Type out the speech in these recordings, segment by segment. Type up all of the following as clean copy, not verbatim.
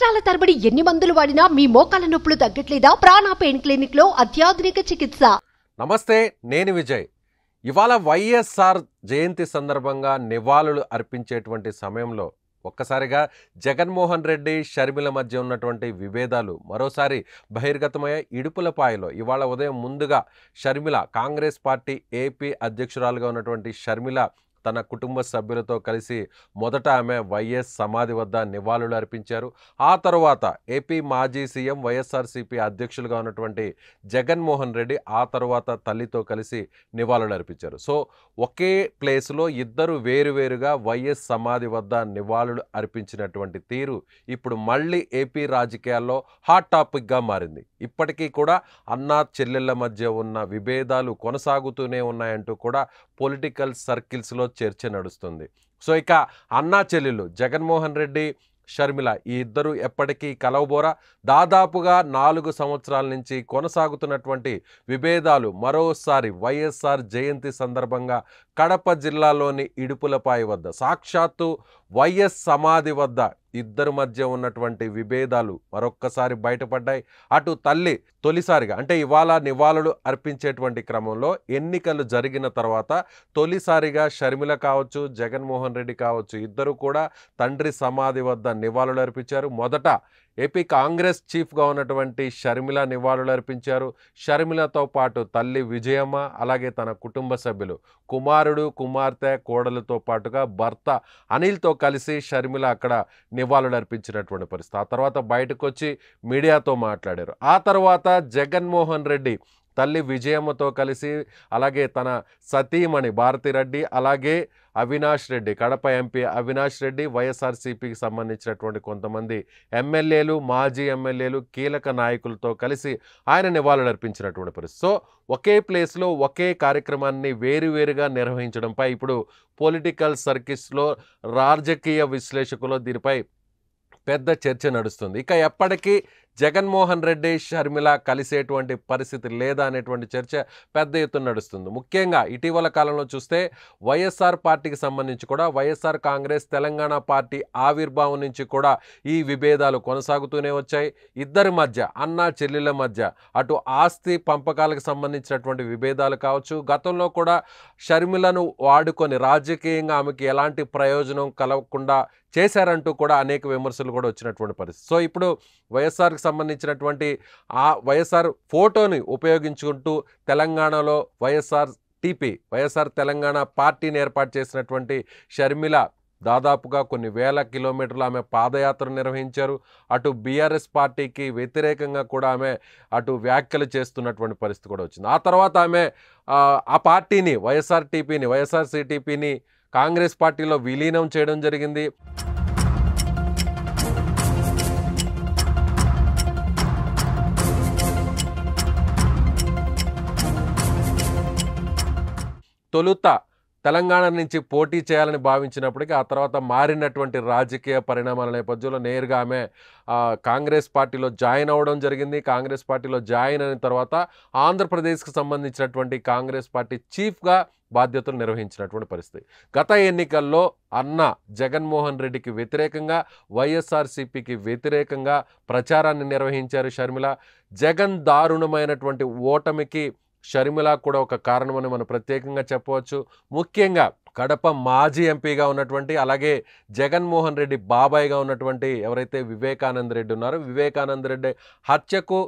సంవత్సరాల తరబడి ఎన్ని మందులు వాడినా మీ మోకాల నొప్పులు తగ్గట్లేదా? ప్రాణ పెయిన్ క్లినిక్ లో అత్యాధునిక చికిత్స. నమస్తే, నేను విజయ్. ఇవాళ వైఎస్ఆర్ జయంతి సందర్భంగా నివాళులు అర్పించేటువంటి సమయంలో ఒక్కసారిగా జగన్మోహన్ రెడ్డి షర్మిల మధ్య ఉన్నటువంటి విభేదాలు మరోసారి బహిర్గతమయ్యాయి. ఇడుపులపాయలో ఇవాళ ఉదయం ముందుగా షర్మిల, కాంగ్రెస్ పార్టీ ఏపీ అధ్యక్షురాలుగా ఉన్నటువంటి షర్మిల తన కుటుంబ సభ్యులతో కలిసి మొదట ఆమె వైఎస్ సమాధి వద్ద నివాళులు అర్పించారు. ఆ తర్వాత ఏపీ మాజీ సీఎం వైఎస్ఆర్సీపీ అధ్యక్షులుగా ఉన్నటువంటి జగన్మోహన్ రెడ్డి ఆ తర్వాత తల్లితో కలిసి నివాళులు అర్పించారు. సో ఒకే ప్లేస్లో ఇద్దరు వేరువేరుగా వైఎస్ సమాధి వద్ద నివాళులు అర్పించినటువంటి తీరు ఇప్పుడు మళ్ళీ ఏపీ రాజకీయాల్లో హాట్ టాపిక్గా మారింది. ఇప్పటికీ కూడా అన్నా చెల్లెళ్ళ మధ్య ఉన్న విభేదాలు కొనసాగుతూనే ఉన్నాయంటూ కూడా పొలిటికల్ సర్కిల్స్లో చర్చ నడుస్తుంది. సో ఇక అన్నా చెల్లెళ్ళు జగన్మోహన్ రెడ్డి, షర్మిల ఈ ఇద్దరు ఎప్పటికీ కలవబోరా? దాదాపుగా 4 సంవత్సరాల నుంచి కొనసాగుతున్నటువంటి విభేదాలు మరోసారి వైఎస్ఆర్ జయంతి సందర్భంగా కడప జిల్లాలోని ఇడుపులపాయ వద్ద సాక్షాత్తు వైఎస్ సమాధి వద్ద ఇద్దరు మధ్య ఉన్నటువంటి విభేదాలు మరొక్కసారి బయటపడ్డాయి. అటు తల్లి తొలిసారిగా అంటే ఇవాళ నివాళులు అర్పించేటువంటి క్రమంలో ఎన్నికలు జరిగిన తర్వాత తొలిసారిగా షర్మిల కావచ్చు, జగన్మోహన్ రెడ్డి కావచ్చు ఇద్దరు కూడా తండ్రి సమాధి వద్ద నివాళులు అర్పించారు. మొదట ఏపీ కాంగ్రెస్ చీఫ్గా ఉన్నటువంటి షర్మిల నివాళులు అర్పించారు. షర్మిలతో పాటు తల్లి విజయమ్మ, అలాగే తన కుటుంబ సభ్యులు కుమారుడు, కుమార్తె, కోడలతో పాటుగా భర్త అనిల్తో కలిసి షర్మిల అక్కడ నివాళులు అర్పించినటువంటి పరిస్థితి. ఆ తర్వాత బయటకు వచ్చి మీడియాతో మాట్లాడారు. ఆ తర్వాత జగన్మోహన్ రెడ్డి తల్లి విజయమ్మతో కలిసి, అలాగే తన సతీమణి భారతిరెడ్డి, అలాగే అవినాష్ రెడ్డి, కడప ఎంపీ అవినాష్ రెడ్డి, వైఎస్ఆర్సీపీకి సంబంధించినటువంటి కొంతమంది ఎమ్మెల్యేలు, మాజీ ఎమ్మెల్యేలు, కీలక నాయకులతో కలిసి ఆయన నివాళులు అర్పించినటువంటి పరిస్థితి. సో ఒకే ప్లేస్లో ఒకే కార్యక్రమాన్ని వేరువేరుగా నిర్వహించడంపై ఇప్పుడు పొలిటికల్ సర్కిల్స్లో రాజకీయ విశ్లేషకులు దీనిపై పెద్ద చర్చ నడుస్తుంది. ఇక ఎప్పటికీ జగన్మోహన్ రెడ్డి, షర్మిల కలిసేటువంటి పరిస్థితి లేదా అనేటువంటి చర్చ పెద్ద ఎత్తున నడుస్తుంది. ముఖ్యంగా ఇటీవల కాలంలో చూస్తే వైఎస్ఆర్ పార్టీకి సంబంధించి కూడా వైఎస్ఆర్ కాంగ్రెస్ తెలంగాణ పార్టీ ఆవిర్భావం నుంచి కూడా ఈ విభేదాలు కొనసాగుతూనే వచ్చాయి. ఇద్దరి మధ్య, అన్నా చెల్లెళ్ళ మధ్య అటు ఆస్తి పంపకాలకు సంబంధించినటువంటి విభేదాలు కావచ్చు, గతంలో కూడా షర్మిలను వాడుకొని రాజకీయంగా ఆమెకి ఎలాంటి ప్రయోజనం కలగకుండా చేశారంటూ కూడా అనేక విమర్శలు కూడా వచ్చినటువంటి పరిస్థితి. సో ఇప్పుడు వైఎస్ఆర్కి సంబంధించినటువంటి ఆ వైఎస్ఆర్ ఫోటోని ఉపయోగించుకుంటూ తెలంగాణలో వైఎస్ఆర్ తెలంగాణ పార్టీని ఏర్పాటు చేసినటువంటి షర్మిల దాదాపుగా కొన్ని వేల కిలోమీటర్లు ఆమె పాదయాత్ర నిర్వహించారు. అటు బీఆర్ఎస్ పార్టీకి వ్యతిరేకంగా కూడా ఆమె అటు వ్యాఖ్యలు చేస్తున్నటువంటి పరిస్థితి కూడా వచ్చింది. ఆ తర్వాత ఆమె ఆ పార్టీని వైఎస్ఆర్సీటీపీని కాంగ్రెస్ పార్టీలో విలీనం చేయడం జరిగింది. తొలుత తెలంగాణ నుంచి పోటీ చేయాలని భావించినప్పటికీ ఆ తర్వాత మారినటువంటి రాజకీయ పరిణామాల నేపథ్యంలో నేరుగా ఆమె కాంగ్రెస్ పార్టీలో జాయిన్ అవ్వడం జరిగింది. కాంగ్రెస్ పార్టీలో జాయిన్ అయిన తర్వాత ఆంధ్రప్రదేశ్కి సంబంధించినటువంటి కాంగ్రెస్ పార్టీ చీఫ్గా బాధ్యతలు నిర్వహించినటువంటి పరిస్థితి. గత ఎన్నికల్లో అన్న జగన్మోహన్ రెడ్డికి వ్యతిరేకంగా, వైఎస్ఆర్సీపీకి వ్యతిరేకంగా ప్రచారాన్ని నిర్వహించారు షర్మిల. జగన్ దారుణమైనటువంటి ఓటమికి షర్మిల కూడా ఒక కారణమని మనం ప్రత్యేకంగా చెప్పవచ్చు. ముఖ్యంగా కడప మాజీ ఎంపీగా ఉన్నటువంటి, అలాగే జగన్మోహన్ రెడ్డి బాబాయ్గా ఉన్నటువంటి ఎవరైతే వివేకానంద రెడ్డి ఉన్నారో, వివేకానంద రెడ్డి హత్యకు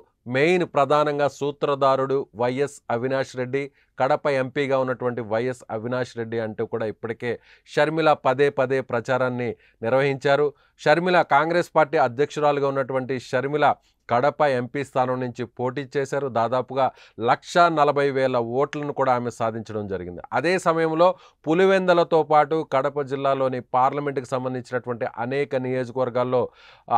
ప్రధానంగా సూత్రధారుడు వైఎస్ అవినాష్ రెడ్డి, కడప ఎంపీగా ఉన్నటువంటి వైఎస్ అవినాష్ రెడ్డి అంటూ కూడా ఇప్పటికే షర్మిల పదే పదే ప్రచారాన్ని నిర్వహించారు. షర్మిల కాంగ్రెస్ పార్టీ అధ్యక్షురాలుగా ఉన్నటువంటి షర్మిల కడప ఎంపీ స్థానం నుంచి పోటీ చేశారు. దాదాపుగా 1,40,000 ఓట్లను కూడా ఆమె సాధించడం జరిగింది. అదే సమయంలో పులివెందలతో పాటు కడప జిల్లాలోని పార్లమెంటుకు సంబంధించినటువంటి అనేక నియోజకవర్గాల్లో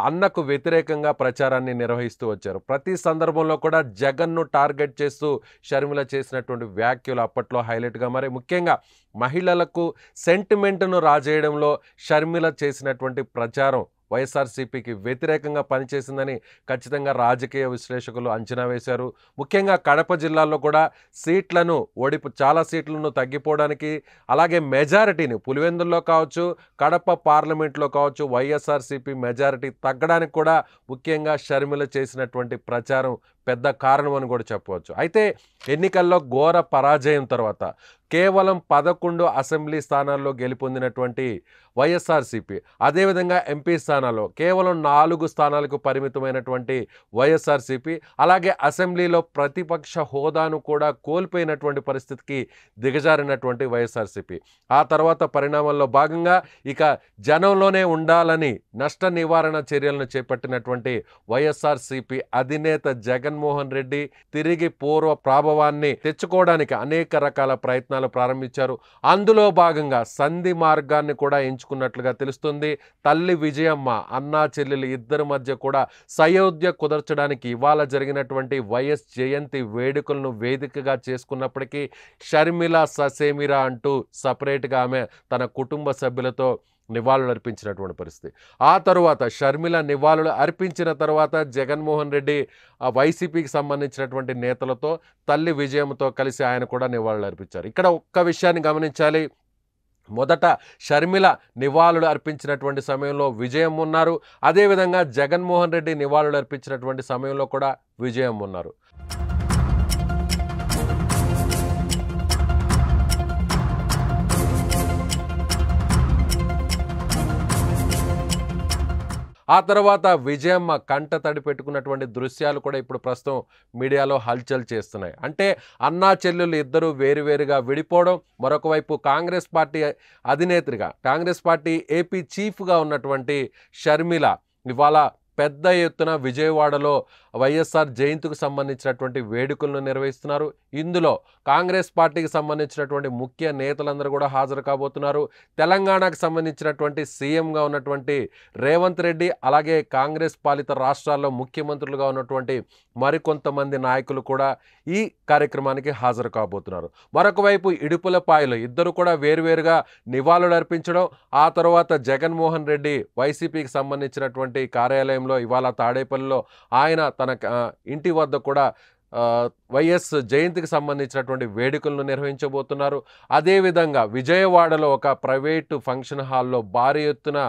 అన్నకు వ్యతిరేకంగా ప్రచారాన్ని నిర్వహిస్తూ వచ్చారు. ప్రతి సందర్భంలో కూడా జగన్ను టార్గెట్ చేస్తూ షర్మిల చేసినటువంటి వ్యాఖ్యలు అప్పట్లో హైలైట్గా మారాయి. ముఖ్యంగా మహిళలకు సెంటిమెంట్ను రాజేయడంలో షర్మిల చేసినటువంటి ప్రచారం వైఎస్ఆర్సీపీకి వ్యతిరేకంగా పనిచేసిందని ఖచ్చితంగా రాజకీయ విశ్లేషకులు అంచనా వేశారు. ముఖ్యంగా కడప జిల్లాలో కూడా చాలా సీట్లను తగ్గిపోవడానికి, అలాగే మెజారిటీని పులివెందుల్లో కావచ్చు, కడప పార్లమెంట్లో కావచ్చు వైఎస్ఆర్సీపీ మెజారిటీ తగ్గడానికి కూడా ముఖ్యంగా షర్మిల చేసినటువంటి ప్రచారం పెద్ద కారణం అని కూడా చెప్పవచ్చు. అయితే ఎన్నికల్లో ఘోర పరాజయం తర్వాత కేవలం 11 అసెంబ్లీ స్థానాల్లో గెలుపొందినటువంటి వైఎస్ఆర్సీపీ, అదేవిధంగా ఎంపీ స్థానాల్లో కేవలం 4 స్థానాలకు పరిమితమైనటువంటి వైఎస్ఆర్సీపీ, అలాగే అసెంబ్లీలో ప్రతిపక్ష హోదాను కూడా కోల్పోయినటువంటి పరిస్థితికి దిగజారినటువంటి వైఎస్ఆర్సీపీ. ఆ తర్వాత పరిణామాల్లో భాగంగా ఇక జనంలోనే ఉండాలని నష్ట నివారణ చర్యలను చేపట్టినటువంటి వైఎస్ఆర్సీపీ అధినేత జగన్మోహన్ రెడ్డి తిరిగి పూర్వ ప్రాభవాన్ని తెచ్చుకోవడానికి అనేక రకాల ప్రయత్నాలు ప్రారంభించారు. అందులో భాగంగా సంధి మార్గాన్ని కూడా ఎంచుకున్నట్లుగా తెలుస్తుంది. తల్లి విజయమ్మ, అన్నా చెల్లెలు ఇద్దరి మధ్య కూడా సయోధ్య కుదర్చడానికి ఇవాళ జరిగినటువంటి వైఎస్ జయంతి వేడుకలను వేదికగా చేసుకున్నప్పటికీ షర్మిల ససేమిరా అంటూ సపరేట్గా ఆమె తన కుటుంబ సభ్యులతో నివాళులు అర్పించినటువంటి పరిస్థితి. ఆ తరువాత షర్మిల నివాళులు అర్పించిన తర్వాత జగన్మోహన్ రెడ్డి వైసీపీకి సంబంధించినటువంటి నేతలతో తల్లి విజయంతో కలిసి ఆయన కూడా నివాళులు అర్పించారు. ఇక్కడ ఒక్క విషయాన్ని గమనించాలి. మొదట షర్మిల నివాళులు అర్పించినటువంటి సమయంలో విజయం ఉన్నారు, అదేవిధంగా జగన్మోహన్ రెడ్డి నివాళులు అర్పించినటువంటి సమయంలో కూడా విజయం ఉన్నారు. ఆ తర్వాత విజయమ్మ కంట తడి పెట్టుకున్నటువంటి దృశ్యాలు కూడా ఇప్పుడు ప్రస్తుతం మీడియాలో హల్చల్ చేస్తున్నాయి. అంటే అన్నా చెల్లెలు ఇద్దరు వేరువేరుగా విడిపోవడం, మరొక వైపు కాంగ్రెస్ పార్టీ అధినేత్రిగా, కాంగ్రెస్ పార్టీ ఏపీ చీఫ్గా ఉన్నటువంటి షర్మిల ఇవాళ పెద్ద ఎత్తున విజయవాడలో వైఎస్ఆర్ జయంతికి సంబంధించినటువంటి వేడుకలను నిర్వహిస్తున్నారు. ఇందులో కాంగ్రెస్ పార్టీకి సంబంధించినటువంటి ముఖ్య నేతలందరూ కూడా హాజరు కాబోతున్నారు. తెలంగాణకు సంబంధించినటువంటి సీఎంగా ఉన్నటువంటి రేవంత్ రెడ్డి, అలాగే కాంగ్రెస్ పాలిత రాష్ట్రాల్లో ముఖ్యమంత్రులుగా ఉన్నటువంటి మరికొంతమంది నాయకులు కూడా ఈ కార్యక్రమానికి హాజరు కాబోతున్నారు. మరొక వైపు ఇడుపులపాయలు ఇద్దరు కూడా వేరువేరుగా నివాళులు అర్పించడం, ఆ తర్వాత జగన్మోహన్ రెడ్డి వైసీపీకి సంబంధించినటువంటి కార్యాలయంలో ఇవాళ తాడేపల్లిలో ఆయన తన ఇంటి వద్ద కూడా వైఎస్ జయంతికి సంబంధించినటువంటి వేడుకలను నిర్వహించబోతున్నారు. అదేవిధంగా విజయవాడలో ఒక ప్రైవేటు ఫంక్షన్ హాల్లో భారీ ఎత్తున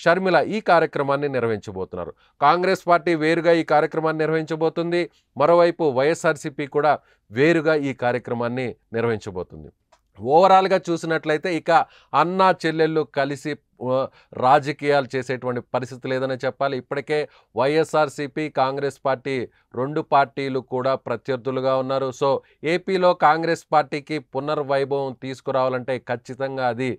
షర్మిల ఈ కార్యక్రమాన్ని నిర్వహించబోతున్నారు. కాంగ్రెస్ పార్టీ వేరుగా ఈ కార్యక్రమాన్ని నిర్వహించబోతుంది, మరోవైపు వైఎస్ఆర్సీపీ కూడా వేరుగా ఈ కార్యక్రమాన్ని నిర్వహించబోతుంది. ఓవరాల్గా చూసినట్లయితే ఇక అన్నా చెల్లెళ్ళు కలిసి రాజకీయాలు చేసేటువంటి పరిస్థితి లేదని చెప్పాలి. ఇప్పటికే వైఎస్ఆర్సీపీ, కాంగ్రెస్ పార్టీ రెండు పార్టీలు కూడా ప్రత్యర్థులుగా ఉన్నారు. సో ఏపీలో కాంగ్రెస్ పార్టీకి పునర్వైభవం తీసుకురావాలంటే ఖచ్చితంగా అది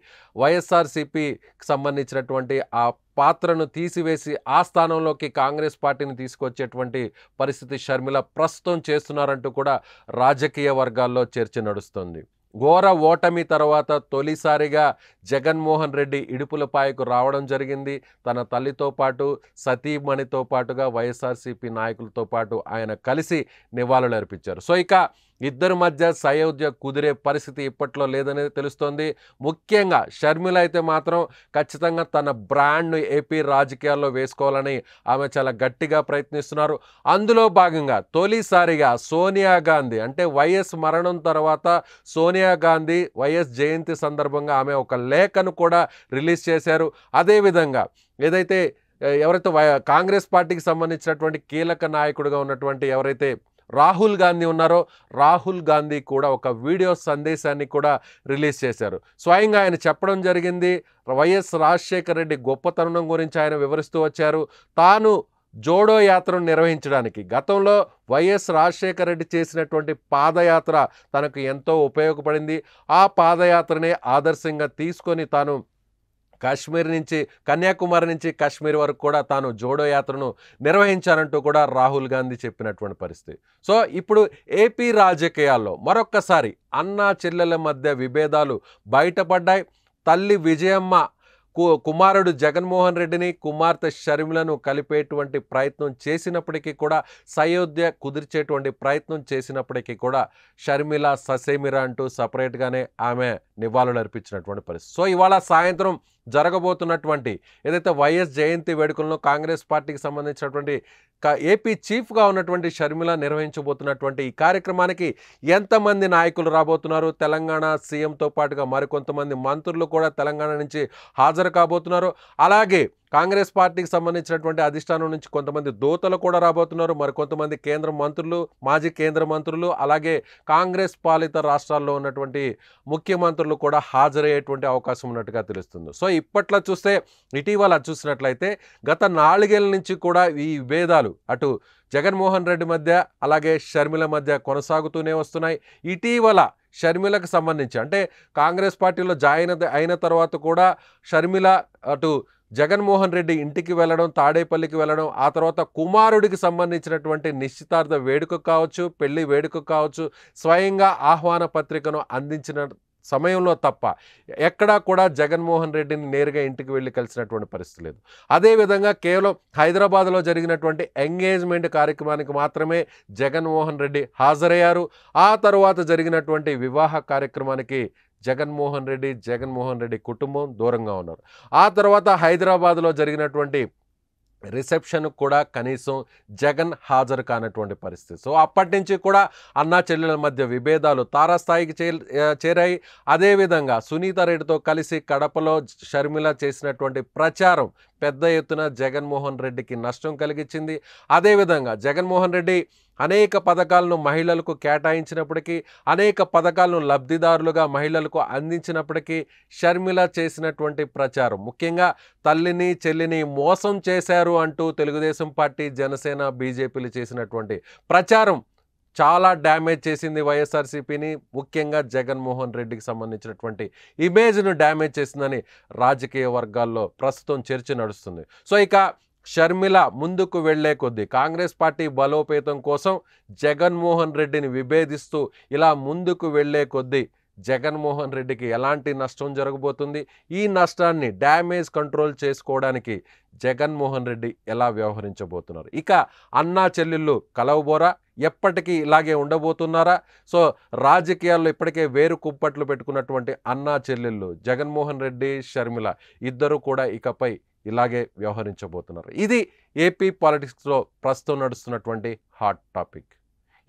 వైఎస్ఆర్సీపీకి సంబంధించినటువంటి ఆ పాత్రను తీసివేసి ఆ స్థానంలోకి కాంగ్రెస్ పార్టీని తీసుకొచ్చేటువంటి పరిస్థితి షర్మిల ప్రస్తుతం చేస్తున్నారంటూ కూడా రాజకీయ వర్గాల్లో చర్చ నడుస్తుంది. ఘోర ఓటమి తర్వాత తొలిసారిగా జగన్మోహన్ రెడ్డి ఇడుపులపాయకు రావడం జరిగింది. తన తల్లితో పాటు సతీమణితో పాటుగా వైఎస్ఆర్సీపీ నాయకులతో పాటు ఆయన కలిసి నివాళులు అర్పించారు. సో ఇక ఇద్దరి మధ్య సయోధ్య కుదిరే పరిస్థితి ఇప్పట్లో లేదనేది తెలుస్తోంది. ముఖ్యంగా షర్మిల అయితే మాత్రం ఖచ్చితంగా తన బ్రాండ్ను ఏపీ రాజకీయాల్లో వేసుకోవాలని ఆమె చాలా గట్టిగా ప్రయత్నిస్తున్నారు. అందులో భాగంగా తొలిసారిగా సోనియా గాంధీ, అంటే వైఎస్ మరణం తర్వాత సోనియా గాంధీ వైఎస్ జయంతి సందర్భంగా ఆమె ఒక లేఖను కూడా రిలీజ్ చేశారు. అదేవిధంగా ఏదైతే ఎవరైతే కాంగ్రెస్ పార్టీకి సంబంధించినటువంటి కీలక నాయకుడిగా ఉన్నటువంటి ఎవరైతే రాహుల్ గాంధీ ఉన్నారో రాహుల్ గాంధీ కూడా ఒక వీడియో సందేశాన్ని కూడా రిలీజ్ చేశారు. స్వయంగా ఆయన చెప్పడం జరిగింది, వైఎస్ రాజశేఖర రెడ్డి గొప్పతనం గురించి ఆయన వివరిస్తూ వచ్చారు. తాను జోడో యాత్రను నిర్వహించడానికి గతంలో వైఎస్ రాజశేఖర రెడ్డి చేసినటువంటి పాదయాత్ర తనకు ఎంతో ఉపయోగపడింది. ఆ పాదయాత్రనే ఆదర్శంగా తీసుకొని తాను కాశ్మీర్ నుంచి కన్యాకుమారి నుంచి కాశ్మీర్ వరకు కూడా తాను జోడో యాత్రను నిర్వహించారంటూ కూడా రాహుల్ గాంధీ చెప్పినటువంటి పరిస్థితి. సో ఇప్పుడు ఏపీ రాజకీయాల్లో మరొక్కసారి అన్నా చెల్లెల మధ్య విభేదాలు బయటపడ్డాయి. తల్లి విజయమ్మ కుమారుడు జగన్మోహన్ రెడ్డిని, కుమార్తె షర్మిలను కలిపేటువంటి ప్రయత్నం చేసినప్పటికీ కూడా, సయోధ్య కుదిర్చేటువంటి ప్రయత్నం చేసినప్పటికీ కూడా షర్మిల ససేమిరా అంటూ సపరేట్గానే ఆమె నివాళులు అర్పించినటువంటి పరిస్థితి. సో ఇవాళ సాయంత్రం జరగబోతున్నటువంటి ఏదైతే వైఎస్ జయంతి వేడుకలను కాంగ్రెస్ పార్టీకి సంబంధించినటువంటి ఏపీ చీఫ్గా ఉన్నటువంటి షర్మిల నిర్వహించబోతున్నటువంటి ఈ కార్యక్రమానికి ఎంతమంది నాయకులు రాబోతున్నారు, తెలంగాణ సీఎంతో పాటుగా మరికొంతమంది మంత్రులు కూడా తెలంగాణ నుంచి హాజరు కాబోతున్నారు. అలాగే కాంగ్రెస్ పార్టీకి సంబంధించినటువంటి అధిష్టానం నుంచి కొంతమంది దూతలు కూడా రాబోతున్నారు. మరికొంతమంది కేంద్ర మంత్రులు, మాజీ కేంద్ర మంత్రులు, అలాగే కాంగ్రెస్ పాలిత రాష్ట్రాల్లో ఉన్నటువంటి ముఖ్యమంత్రులు కూడా హాజరయ్యేటువంటి అవకాశం ఉన్నట్టుగా తెలుస్తుంది. సో ఇప్పట్లో చూస్తే ఇటీవల చూసినట్లయితే గత 4 ఏళ్ల నుంచి కూడా ఈ విభేదాలు అటు జగన్మోహన్ రెడ్డి మధ్య అలాగే షర్మిల మధ్య కొనసాగుతూనే వస్తున్నాయి. ఇటీవల షర్మిలకు సంబంధించి అంటే కాంగ్రెస్ పార్టీలో జాయిన్ అయిన తర్వాత కూడా షర్మిల అటు జగన్మోహన్ రెడ్డి ఇంటికి వెళ్ళడం, తాడేపల్లికి వెళ్ళడం, ఆ తర్వాత కుమారుడికి సంబంధించినటువంటి నిశ్చితార్థ వేడుక కావచ్చు, పెళ్లి వేడుక కావచ్చు, స్వయంగా ఆహ్వాన పత్రికను అందించిన సమయంలో తప్ప ఎక్కడా కూడా జగన్మోహన్ రెడ్డిని నేరుగా ఇంటికి వెళ్ళి కలిసినటువంటి పరిస్థితి లేదు. అదేవిధంగా కేవలం హైదరాబాద్లో జరిగినటువంటి ఎంగేజ్మెంట్ కార్యక్రమానికి మాత్రమే జగన్మోహన్ రెడ్డి హాజరయ్యారు. ఆ తర్వాత జరిగినటువంటి వివాహ కార్యక్రమానికి జగన్మోహన్ రెడ్డి కుటుంబం దూరంగా ఉన్నారు. ఆ తర్వాత హైదరాబాద్లో జరిగినటువంటి రిసెప్షన్ కూడా కనీసం జగన్ హాజరు కానటువంటి పరిస్థితి. సో అప్పటి నుంచి కూడా అన్నా చెల్లెల మధ్య విభేదాలు తారాస్థాయికి చేరాయి. అదేవిధంగా సునీత రెడ్డితో కలిసి కడపలో షర్మిల చేసినటువంటి ప్రచారం పెద్ద ఎత్తున జగన్మోహన్ రెడ్డికి నష్టం కలిగించింది. అదేవిధంగా జగన్మోహన్ రెడ్డి అనేక పథకాలను మహిళలకు కేటాయించినప్పటికీ, అనేక పథకాలను లబ్ధిదారులుగా మహిళలకు అందించినప్పటికీ షర్మిల చేసినటువంటి ప్రచారం, ముఖ్యంగా తల్లిని చెల్లిని మోసం చేశారు అంటూ తెలుగుదేశం పార్టీ, జనసేన, బీజేపీలు చేసినటువంటి ప్రచారం చాలా డ్యామేజ్ చేసింది వైఎస్ఆర్సీపీని. ముఖ్యంగా జగన్మోహన్ రెడ్డికి సంబంధించినటువంటి ఇమేజ్ను డ్యామేజ్ చేసిందని రాజకీయ వర్గాల్లో ప్రస్తుతం చర్చ నడుస్తుంది. సో ఇక షర్మిల ముందుకు వెళ్లే కొద్దీ కాంగ్రెస్ పార్టీ బలోపేతం కోసం జగన్మోహన్ రెడ్డిని విభేదిస్తూ ఇలా ముందుకు వెళ్లే కొద్దీ జగన్మోహన్ రెడ్డికి ఎలాంటి నష్టం జరగబోతుంది, ఈ నష్టాన్ని డ్యామేజ్ కంట్రోల్ చేసుకోవడానికి జగన్మోహన్ రెడ్డి ఎలా వ్యవహరించబోతున్నారు, ఇక అన్నా చెల్లెళ్ళు కలవబోరా, ఎప్పటికీ ఇలాగే ఉండబోతున్నారా? సో రాజకీయాల్లో ఇప్పటికే వేరు కుప్పట్లు పెట్టుకున్నటువంటి అన్నా చెల్లెళ్ళు జగన్మోహన్ రెడ్డి, షర్మిల ఇద్దరు కూడా ఇకపై ఇలాగే వ్యవహరించబోతున్నారు. ఇది ఏపీ పాలిటిక్స్లో ప్రస్తుతం నడుస్తున్నటువంటి హాట్ టాపిక్.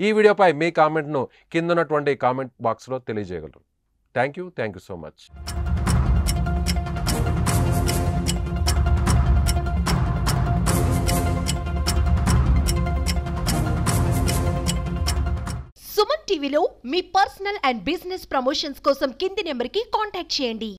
ఈ వీడియోపై మీ కామెంట్ను కింద ఉన్నటువంటి కామెంట్ బాక్స్లో తెలియజేయగలరు. Thank you so much. Suman టీవీలో మీ పర్సనల్ అండ్ బిజినెస్ ప్రమోషన్స్ కోసం కింది నెంబర్కి కాంటాక్ట్ చేయండి.